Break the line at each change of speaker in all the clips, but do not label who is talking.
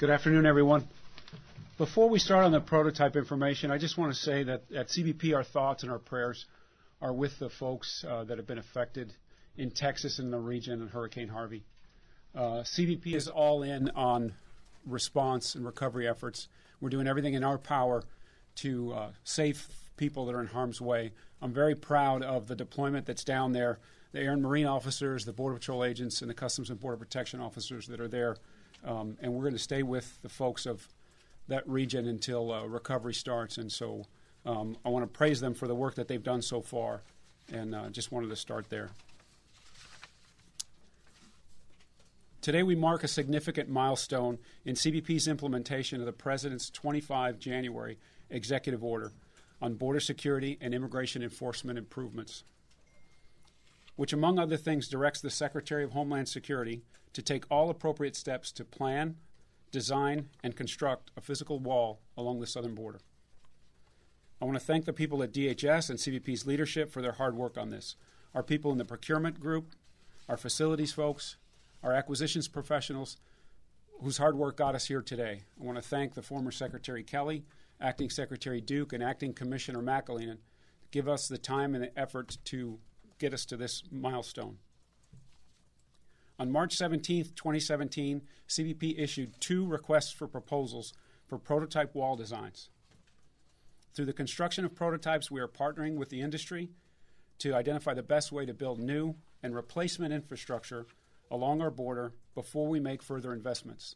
Good afternoon, everyone. Before we start on the prototype information, I just want to say that at CBP, our thoughts and our prayers are with the folks that have been affected in Texas and the region in Hurricane Harvey. CBP is all in on response and recovery efforts. We're doing everything in our power to save people that are in harm's way. I'm very proud of the deployment that's down there, the Air and Marine officers, the Border Patrol agents, and the Customs and Border Protection officers that are there. And we're going to stay with the folks of that region until recovery starts. And so I want to praise them for the work that they've done so far, and just wanted to start there. Today we mark a significant milestone in CBP's implementation of the President's 25 January Executive Order on border security and immigration enforcement improvements, which among other things directs the Secretary of Homeland Security to take all appropriate steps to plan, design, and construct a physical wall along the southern border. I want to thank the people at DHS and CBP's leadership for their hard work on this, our people in the procurement group, our facilities folks, our acquisitions professionals whose hard work got us here today. I want to thank the former Secretary Kelly, Acting Secretary Duke, and Acting Commissioner McAleenan to give us the time and the effort to get us to this milestone. On March 17, 2017, CBP issued 2 requests for proposals for prototype wall designs. Through the construction of prototypes, we are partnering with the industry to identify the best way to build new and replacement infrastructure along our border before we make further investments.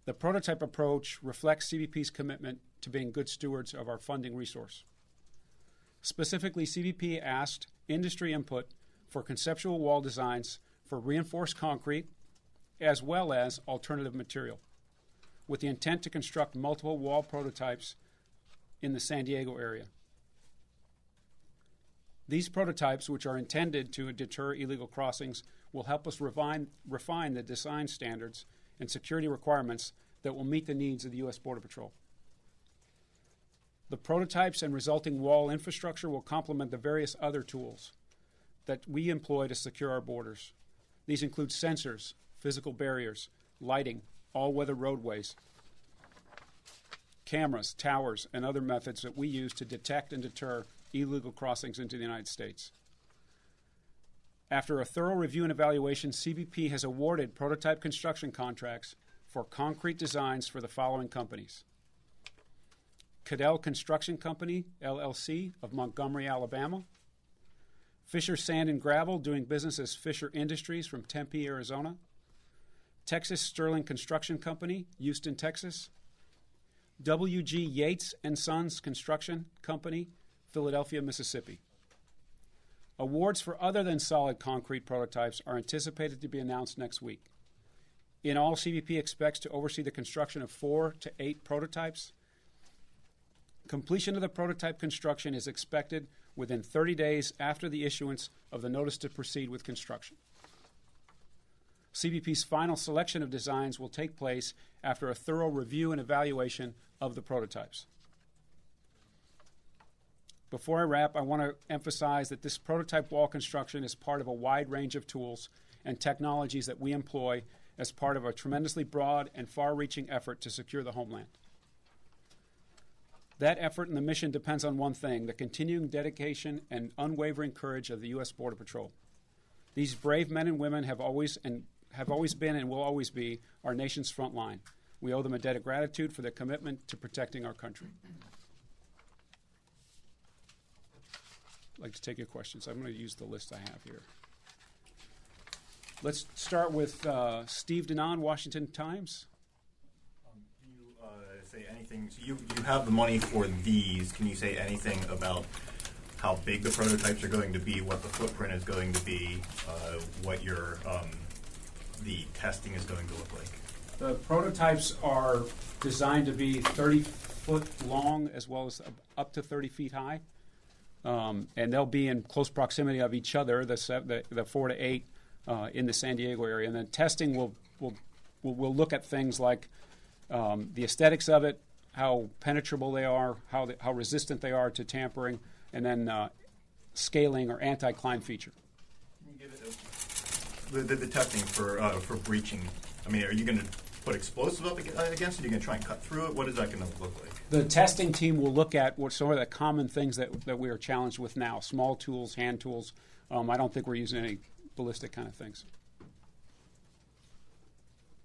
The prototype approach reflects CBP's commitment to being good stewards of our funding resource. Specifically, CBP asked industry input for conceptual wall designs for reinforced concrete as well as alternative material, with the intent to construct multiple wall prototypes in the San Diego area. These prototypes, which are intended to deter illegal crossings, will help us refine the design standards and security requirements that will meet the needs of the U.S. Border Patrol. The prototypes and resulting wall infrastructure will complement the various other tools that we employ to secure our borders. These include sensors, physical barriers, lighting, all-weather roadways, cameras, towers, and other methods that we use to detect and deter illegal crossings into the United States. After a thorough review and evaluation, CBP has awarded prototype construction contracts for concrete designs for the following companies: Cadell Construction Company, LLC, of Montgomery, Alabama; Fisher Sand and Gravel, doing business as Fisher Industries from Tempe, Arizona; Texas Sterling Construction Company, Houston, Texas; W.G. Yates and Sons Construction Company, Philadelphia, Mississippi. Awards for other than solid concrete prototypes are anticipated to be announced next week. In all, CBP expects to oversee the construction of 4 to 8 prototypes. Completion of the prototype construction is expected within 30 days after the issuance of the notice to proceed with construction. CBP's final selection of designs will take place after a thorough review and evaluation of the prototypes. Before I wrap, I want to emphasize that this prototype wall construction is part of a wide range of tools and technologies that we employ as part of a tremendously broad and far-reaching effort to secure the homeland. That effort and the mission depends on one thing: the continuing dedication and unwavering courage of the U.S. Border Patrol. These brave men and women have always been and will always be our nation's front line. We owe them a debt of gratitude for their commitment to protecting our country. I'd like to take your questions. I'm going to use the list I have here. Let's start with Steve Denon, Washington Times.
Can you say anything? So you have the money for these. Can you say anything about how big the prototypes are going to be, what the footprint is going to be, what your the testing is going to look like?
The prototypes are designed to be 30 foot long as well as up to 30 feet high. And they'll be in close proximity of each other, the 4 to 8 in the San Diego area. And then testing will look at things like the aesthetics of it, how penetrable they are, how resistant they are to tampering, and then scaling or anti-climb feature.
Can you give it the testing for breaching? I mean, are you going to put explosives up against it? You're going to try and cut through it? What is that going to look like?
The testing team will look at what some of the common things that we are challenged with now, small tools, hand tools. I don't think we're using any ballistic kind of things.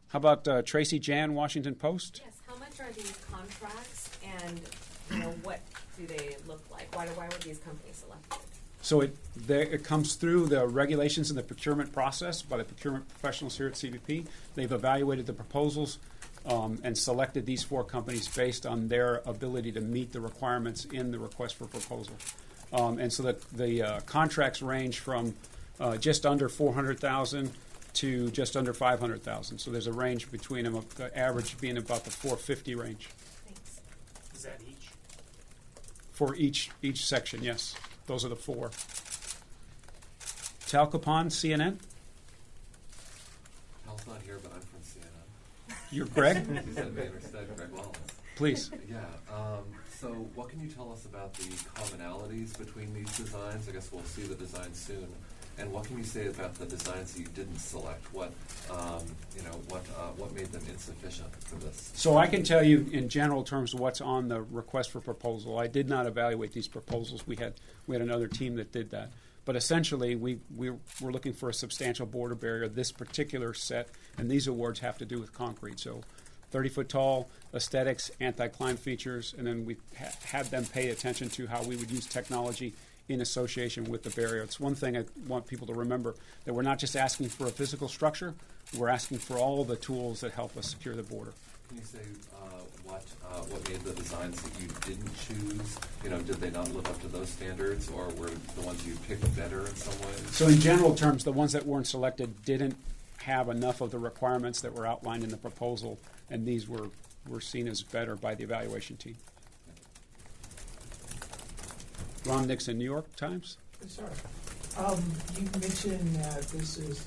How about Tracy Jan, Washington Post?
Yes, how much are these contracts, and what do they look like? Why were these companies selected?
So it comes through the regulations and the procurement process by the procurement professionals here at CBP. They've evaluated the proposals and selected these 4 companies based on their ability to meet the requirements in the request for proposal. And so the contracts range from just under $400,000 to just under $500,000. So there's a range between them, the average being about the $450,000 range.
Thanks.
Is that each?
For each section, yes. Those are the 4. Talcopon, CNN.
Hal's not here, but I'm from CNN.
You're Greg?
He's at Bannerstead, Greg Wallace.
Please.
Yeah. So what can you tell us about the commonalities between these designs? I guess we'll see the designs soon. And what can you say about the designs that you didn't select? What made them insufficient for this?
So I can tell you in general terms what's on the request for proposal. I did not evaluate these proposals. We had another team that did that. But essentially, we're looking for a substantial border barrier. This particular set, and these awards have to do with concrete. So 30-foot tall, aesthetics, anti-climb features, and then we had them pay attention to how we would use technology in association with the barrier. It's one thing I want people to remember, that we're not just asking for a physical structure, we're asking for all the tools that help us secure the border.
Can you say what made the designs that you didn't choose? Did they not live up to those standards, or were the ones you picked better in some ways?
So in general terms, the ones that weren't selected didn't have enough of the requirements that were outlined in the proposal, and these were seen as better by the evaluation team. Ron Nixon, New York Times.
Sorry. You mentioned that this is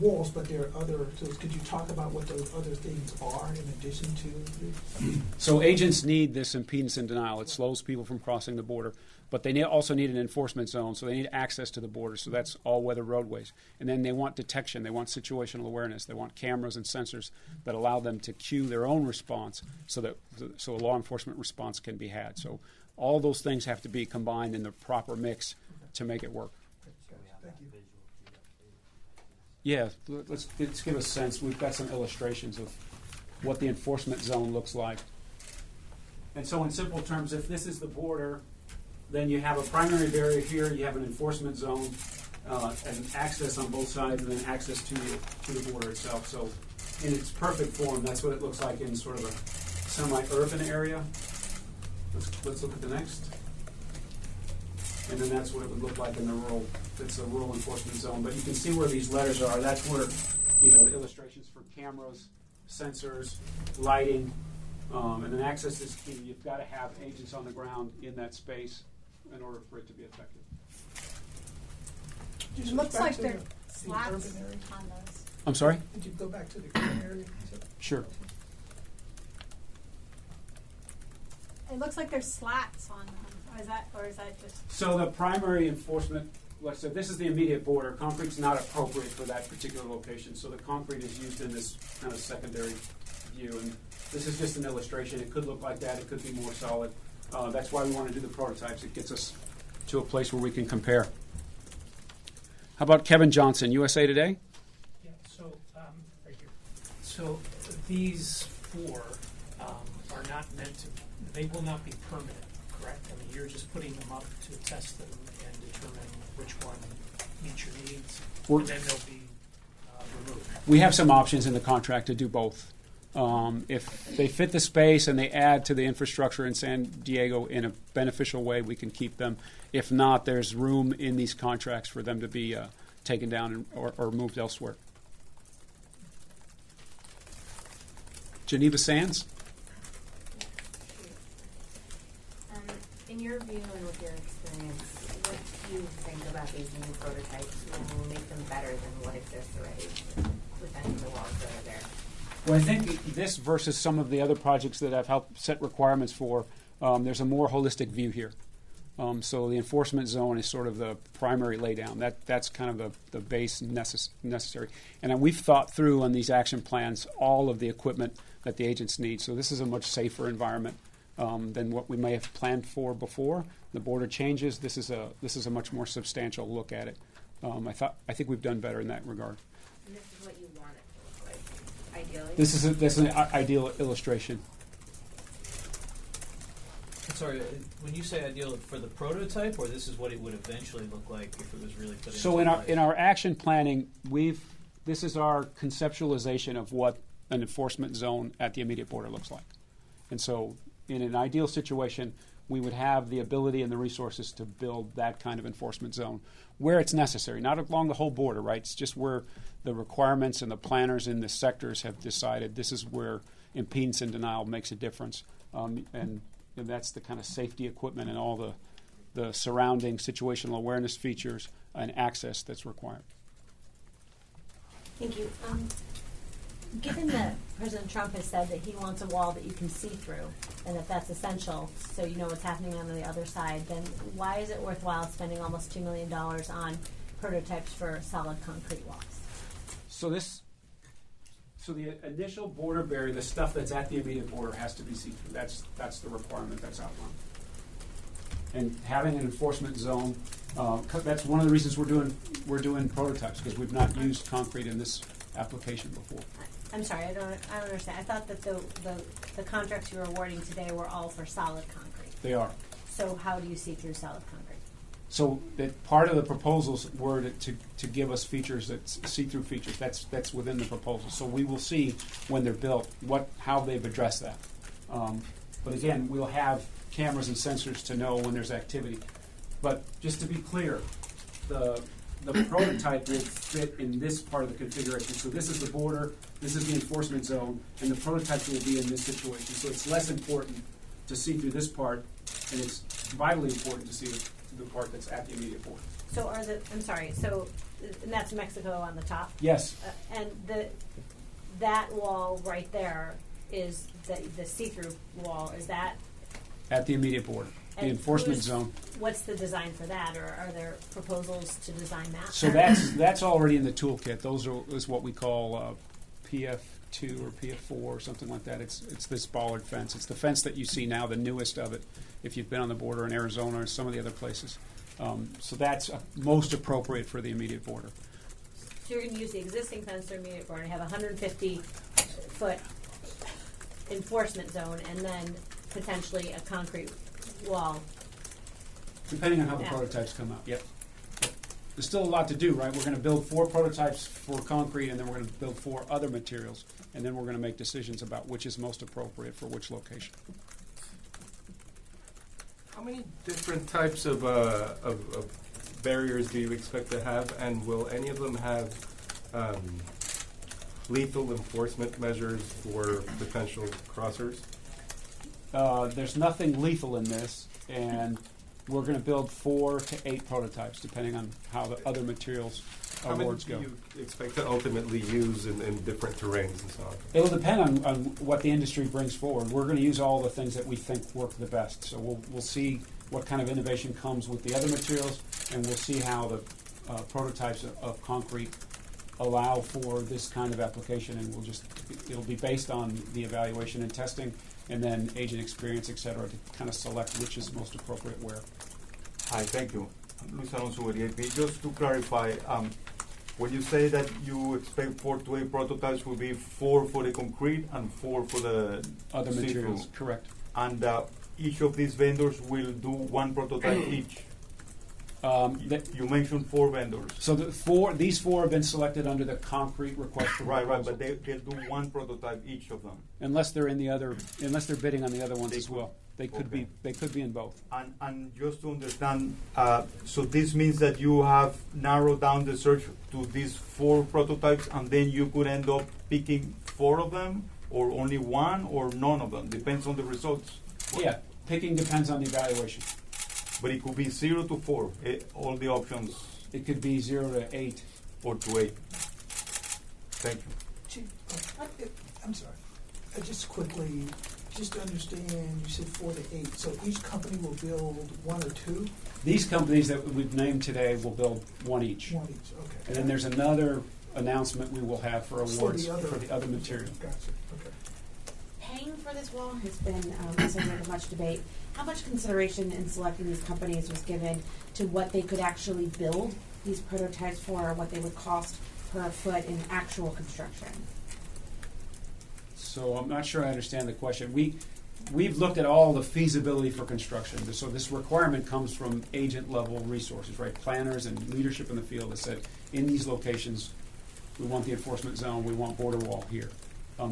walls, but there are other tools. Could you talk about what those other things are in addition to this?
So agents need this impedance and denial. It slows people from crossing the border. But they also need an enforcement zone, so they need access to the border. So that's all-weather roadways. And then they want detection. They want situational awareness. They want cameras and sensors that allow them to cue their own response so a law enforcement response can be had. So all those things have to be combined in the proper mix to make it work.
Thank you.
Yeah, let's give a sense. We've got some illustrations of what the enforcement zone looks like. And so in simple terms, if this is the border, then you have a primary barrier here, you have an enforcement zone, and access on both sides, and then access to the border itself. So in its perfect form, that's what it looks like in sort of a semi-urban area. Let's look at the next. And then that's what it would look like in the rural. It's a rural enforcement zone. But you can see where these letters are. That's where, the illustrations for cameras, sensors, lighting, and then access is key. You've got to have agents on the ground in that space in order for it to be effective.
It
looks like there are slats on those.
I'm sorry?
Did you go back to the urban area?
Sure.
It looks like there's slats on them. Or is that just?
So the primary enforcement, like I said, this is the immediate border. Concrete's not appropriate for that particular location. So the concrete is used in this kind of secondary view. And this is just an illustration. It could look like that. It could be more solid. That's why we want to do the prototypes. It gets us to a place where we can compare. How about Kevin Johnson, USA Today?
Yeah, so right here. So these 4 are not meant to, they will not be permanent, correct? I mean, you're just putting them up to test them and determine which one meets your needs, and then they'll be removed.
We have some options in the contract to do both. If they fit the space and they add to the infrastructure in San Diego in a beneficial way, we can keep them. If not, there's room in these contracts for them to be taken down or moved elsewhere. Geneva Sands?
In your view and with your experience, what do you think about these new prototypes will make them better than what exists already, preventing the walls that are there?
Well, I think this versus some of the other projects that I've helped set requirements for, there's a more holistic view here. So the enforcement zone is sort of the primary laydown. That's kind of the base necessary. And we've thought through on these action plans all of the equipment that the agents need. So this is a much safer environment than what we may have planned for before. The border changes. This is a much more substantial look at it. I think we've done better in that regard.
And this is what you want it to look like, ideally?
This is an ideal illustration.
Sorry, when you say ideal for the prototype, or this is what it would eventually look like if it was really put
So
into
in our action planning, this is our conceptualization of what an enforcement zone at the immediate border looks like. And so in an ideal situation, we would have the ability and the resources to build that kind of enforcement zone where it's necessary, not along the whole border, right? It's just where the requirements and the planners in the sectors have decided this is where impedance and denial makes a difference. And that's the kind of safety equipment and all the surrounding situational awareness features and access that's required.
Thank you. Given that President Trump has said that he wants a wall that you can see through and that that's essential so you know what's happening on the other side, then why is it worthwhile spending almost $2 million on prototypes for solid concrete walls? So
the initial border barrier, the stuff that's at the immediate border, has to be see-through. That's the requirement that's outlined. And having an enforcement zone, that's one of the reasons we're doing prototypes, because we've not used concrete in this application before.
I'm sorry, I don't understand. I thought that the contracts you were awarding today were all for solid concrete.
They are.
So how do you see through solid concrete?
So that part of the proposals were to give us features that see-through features. That's within the proposal. So we will see when they're built how they've addressed that. But again, we'll have cameras and sensors to know when there's activity. But just to be clear, the prototype will fit in this part of the configuration. So this is the border, this is the enforcement zone, and the prototype will be in this situation. So it's less important to see through this part, and it's vitally important to see the part that's at the immediate border.
So and that's Mexico on the top?
Yes.
And that wall right there is the see-through wall, is that?
At the immediate border, the enforcement zone.
What's the design for that, or are there proposals to design that?
So that's already in the toolkit. Is what we call PF2 or PF4 or something like that. It's this bollard fence. It's the fence that you see now, the newest of it, if you've been on the border in Arizona or some of the other places. So that's most appropriate for the immediate border.
So you're going to use the existing fence or immediate border and have a 150-foot enforcement zone and then potentially a concrete wall.
Depending on how the prototypes come out, yep. There's still a lot to do, right? We're going to build 4 prototypes for concrete, and then we're going to build 4 other materials, and then we're going to make decisions about which is most appropriate for which location.
How many different types of barriers do you expect to have, and will any of them have lethal enforcement measures for potential crossers?
There's nothing lethal in this, and we're going to build 4 to 8 prototypes, depending on how the other materials awards go.
How many do you expect to ultimately use in different terrains and so on?
It'll depend on what the industry brings forward. We're going to use all the things that we think work the best. So we'll see what kind of innovation comes with the other materials, and we'll see how the prototypes of concrete allow for this kind of application, and it'll be based on the evaluation and testing, and then agent experience, et cetera, to kind of select which is most appropriate where.
Hi, thank you. Luis Alonso with EAP. Just to clarify, when you say that you expect 4 to 8 prototypes, will be 4 for the concrete and 4 for the
other
see-through.
materials, correct.
And each of these vendors will do 1 prototype each. You mentioned 4 vendors.
So these 4 have been selected under the concrete request for
right,
proposal.
but they'll do 1 prototype each of them.
Unless they're bidding on the other ones as well. They could be in both.
And just to understand, so this means that you have narrowed down the search to these 4 prototypes, and then you could end up picking 4 of them, or only 1, or none of them. Depends on the results.
Yeah, picking depends on the evaluation.
But it could be 0 to 4, all the options.
It could be 0 to 8.
Or to 8. Thank you.
I'm sorry. Just quickly, Just to understand, you said 4 to 8, so each company will build 1 or 2?
These companies that we've named today will build one each.
1 each, okay.
And then there's another announcement we will have for awards
For
for the other material.
Gotcha, okay.
Paying for this wall has been a subject of much debate. How much consideration in selecting these companies was given to what they could actually build these prototypes for, or what they would cost per foot in actual construction?
So I'm not sure I understand the question. We've looked at all the feasibility for construction. So this requirement comes from agent level resources, right? Planners and leadership in the field that said, in these locations, we want the enforcement zone, we want border wall here.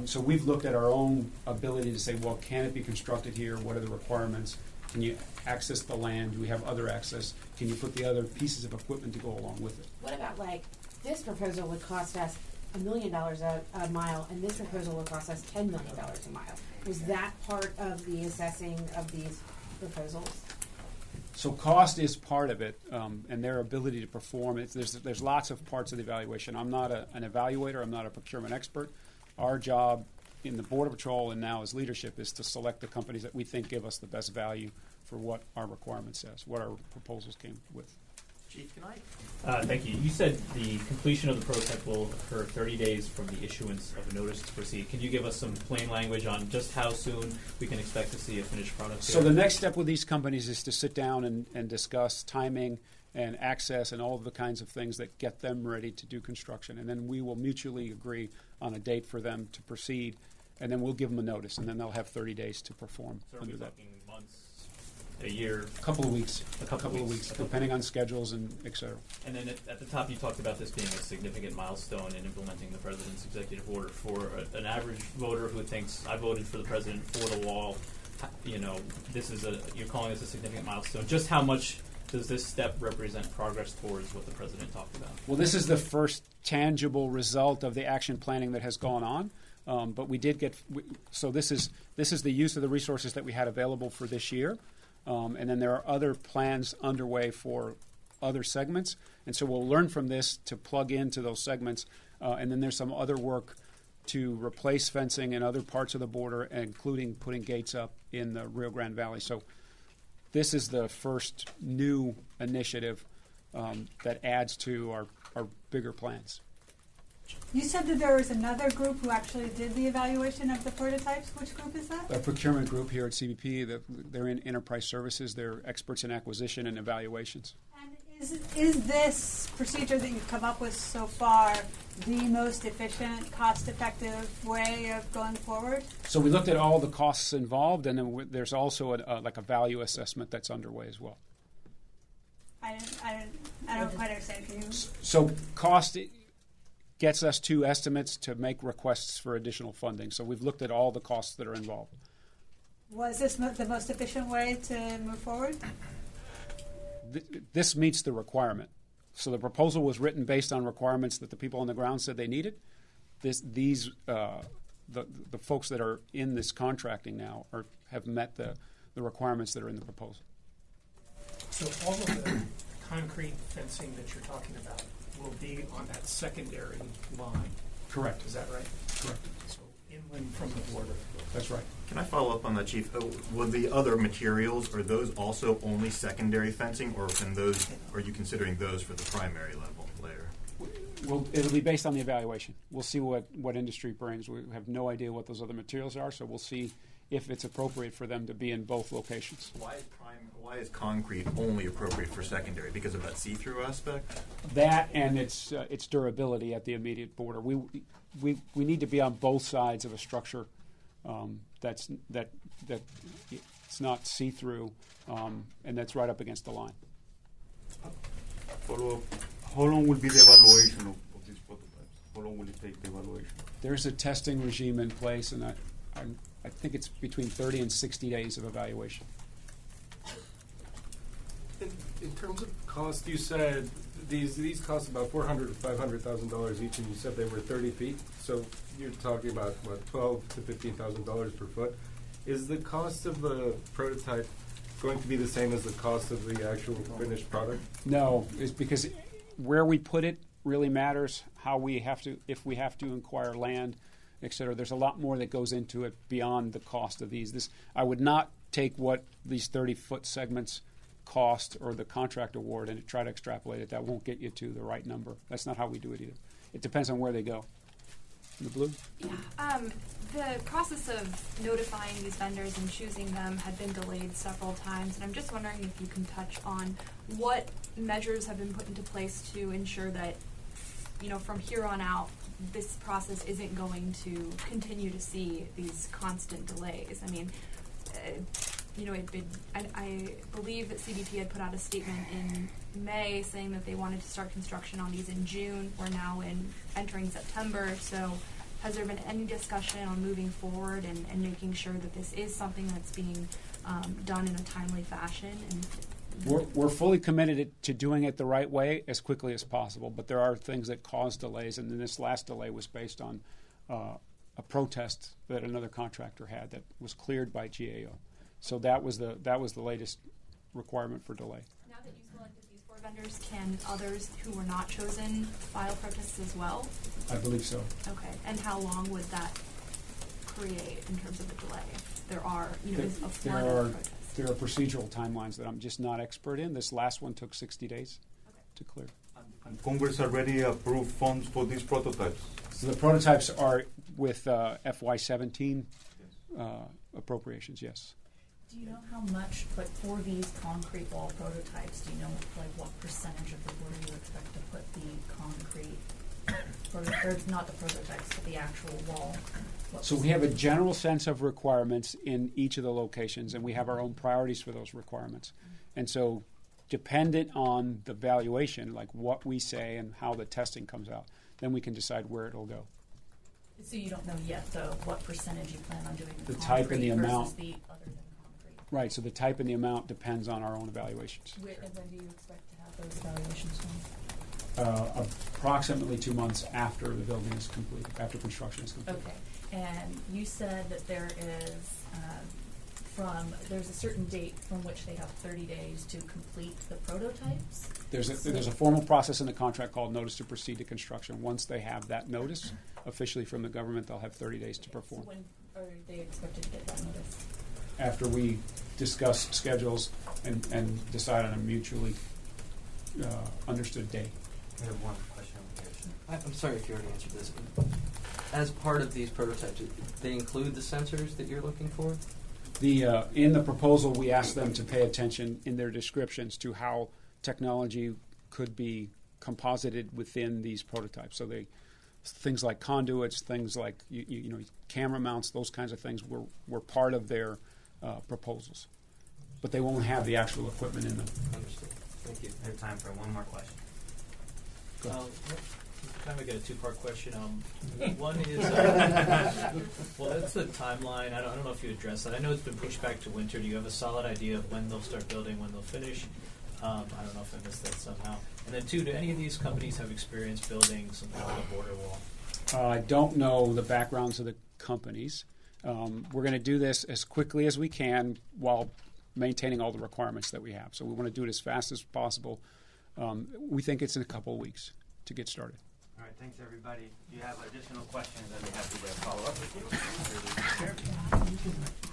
So we've looked at our own ability to say, well, can it be constructed here? What are the requirements? Can you access the land? Do we have other access? Can you put the other pieces of equipment to go along with it?
What about, like, this proposal would cost us $1 million a mile, and this proposal would cost us $10 million a mile? Was that part of the assessing of these proposals?
So cost is part of it, and their ability to perform. There's lots of parts of the evaluation. I'm not an evaluator. I'm not a procurement expert. Our job in the Border Patrol and now as leadership is to select the companies that we think give us the best value for what our requirement says, what our proposals came with.
Chief, can I? Thank you. You said the completion of the prototype will occur 30 days from the issuance of a notice to proceed. Can you give us some plain language on just how soon we can expect to see a finished product?
So the next step with these companies is to sit down and discuss timing and access and all of the kinds of things that get them ready to do construction. And then we will mutually agree on a date for them to proceed, and then we'll give them a notice, and then they'll have 30 days to perform
So
under
are we
that.
talking months, a year?
A couple of weeks, depending on schedules and et cetera.
And then at the top, you talked about this being a significant milestone in implementing the president's executive order. For an average voter who thinks, I voted for the president for the wall, you know, you're calling this a significant milestone. Just how much does this step represent progress towards what the president talked about?
Well, this is the first tangible result of the action planning that has gone on. But we did get so this is the use of the resources that we had available for this year, and then there are other plans underway for other segments, and so we'll learn from this to plug into those segments, and then there's some other work to replace fencing in other parts of the border, including putting gates up in the Rio Grande Valley. So this is the first new initiative that adds to our bigger plans.
You said that there was another group who actually did the evaluation of the prototypes. Which group is that?
A procurement group here at CBP. They're in enterprise services. They're experts in acquisition and evaluations.
And is this procedure that you've come up with so far the most efficient, cost-effective way of going forward?
So we looked at all the costs involved, and then there's also a value assessment that's underway as well.
I don't quite understand. Can you?
So cost gets us to estimates to make requests for additional funding. So we've looked at all the costs that are involved.
Was this the most efficient way to move forward?
This meets the requirement. So the proposal was written based on requirements that the people on the ground said they needed. The folks that are in this contracting now have met the requirements that are in the proposal.
So all of the concrete fencing that you're talking about will be on that secondary line.
Correct.
Is that right?
Correct.
So inland from the border.
That's right.
Can I follow up on that, Chief? Will the other materials, are those also only secondary fencing, or are you considering those for the primary level layer?
Well, it'll be based on the evaluation. We'll see what industry brings. We have no idea what those other materials are, so we'll see if it's appropriate for them to be in both locations.
Why is concrete only appropriate for secondary? Because of that see-through aspect?
That and its durability at the immediate border. We need to be on both sides of a structure that it's not see-through and that's right up against the line.
Follow up. How long will be the evaluation of these prototypes? How long will it take the evaluation?
There's a testing regime in place, and I think it's between 30 and 60 days of evaluation.
In terms of cost, you said these cost about $400,000 to $500,000 each, and you said they were 30 feet. So you're talking about what, $12,000 to $15,000 per foot. Is the cost of the prototype going to be the same as the cost of the actual finished product?
No, it's because where we put it really matters. If we have to acquire land et cetera. There's a lot more that goes into it beyond the cost of these. I would not take what these 30-foot segments cost or the contract award and try to extrapolate it. That won't get you to the right number. That's not how we do it either. It depends on where they go. In the blue?
Yeah. The process of notifying these vendors and choosing them had been delayed several times, and I'm just wondering if you can touch on what measures have been put into place to ensure that, from here on out, this process isn't going to continue to see these constant delays. I mean, I believe that CBP had put out a statement in May saying that they wanted to start construction on these in June. We're now entering September, so has there been any discussion on moving forward and making sure that this is something that's being done in a timely fashion?
We're fully committed to doing it the right way as quickly as possible, but there are things that cause delays, and then this last delay was based on a protest that another contractor had that was cleared by GAO. So that was the latest requirement for delay.
Now that you selected these 4 vendors, can others who were not chosen file protests as well?
I believe so.
Okay. And how long would that create in terms of the delay? There are, is a flood of protests.
There are procedural timelines that I'm just not expert in. This last one took 60 days to clear.
And Congress already approved funds for these prototypes.
So the prototypes are with FY17 appropriations, yes.
Do you know how much, for these concrete wall prototypes, do you know what percentage of the order you expect to put the concrete, or not the prototypes, but the actual wall?
So we have a general sense of requirements in each of the locations, and we have our own priorities for those requirements. And so dependent on the valuation, like what we say and how the testing comes out, then we can decide where it'll go.
So you don't know yet, though, what percentage you plan on doing
the type and the amount.
The other than concrete.
Right, so the type and the amount depends on our own evaluations.
And when do you expect to have those evaluations done?
Approximately 2 months after the building is complete, after construction is complete.
Okay. And you said that there is there's a certain date from which they have 30 days to complete the prototypes?
There's a formal process in the contract called notice to proceed to construction. Once they have that notice officially from the government, they'll have 30 days to perform.
So when are they expected to get that notice?
After we discuss schedules and decide on a mutually understood date.
I have one question over here. I'm sorry if you already answered this. As part of these prototypes, they include the sensors that you're looking for?
In the proposal, we asked them to pay attention in their descriptions to how technology could be composited within these prototypes. So things like conduits, things like camera mounts, those kinds of things were part of their proposals, but they won't have the actual equipment in them.
Understood. Thank you. I have time for one more question.
Kind of got a 2-part question. One is, well, that's the timeline. I don't know if you addressed that. I know it's been pushed back to winter. Do you have a solid idea of when they'll start building, when they'll finish? I don't know if I missed that somehow. And then 2, do any of these companies have experience building something like a border wall?
I don't know the backgrounds of the companies. We're going to do this as quickly as we can while maintaining all the requirements that we have. So we want to do it as fast as possible. We think it's in a couple of weeks to get started.
All right, thanks everybody. If you have additional questions, I'd be happy to follow up with you.